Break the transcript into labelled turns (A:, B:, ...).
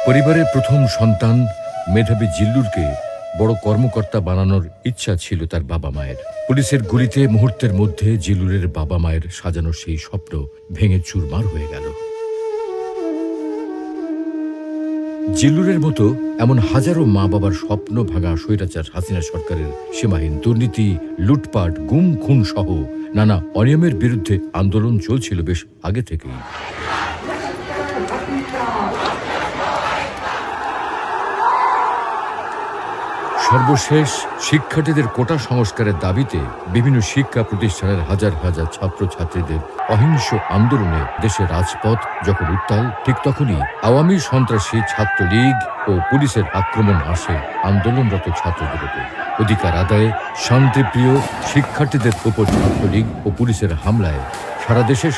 A: পরিবারের প্রথম সন্তান মেধাবী জিল্লুরকে বড় কর্মকর্তা বানানোর ইচ্ছা ছিল তার বাবা মায়ের। পুলিশের গুলিতে মুহূর্তের মধ্যে জিল্লুরের বাবা মায়ের সাজানো সেই স্বপ্ন ভেঙে চুরমার হয়ে গেল। জিল্লুরের মতো এমন হাজারো মা বাবার স্বপ্ন ভাঙা স্বৈরাচার হাসিনা সরকারের সীমাহীন দুর্নীতি, লুটপাট, গুম খুন সহ নানা অনিয়মের বিরুদ্ধে আন্দোলন চলছিল বেশ আগে থেকেই। সর্বশেষ শিক্ষার্থীদের কোটা সংস্কারের দাবিতে বিভিন্ন শিক্ষা প্রতিষ্ঠানের হাজার হাজার ছাত্রছাত্রীদের অহিংস আন্দোলনে দেশের রাজপথ যখন উত্তাল, ঠিক তখনই আওয়ামী সন্ত্রাসী ছাত্রলীগ ও পুলিশের আক্রমণ আসে আন্দোলনরত ছাত্রদের উপর। অধিকার আদায়ে শান্তিপ্রিয় শিক্ষার্থীদের উপর ছাত্রলীগ ও পুলিশের হামলায় সারা দেশে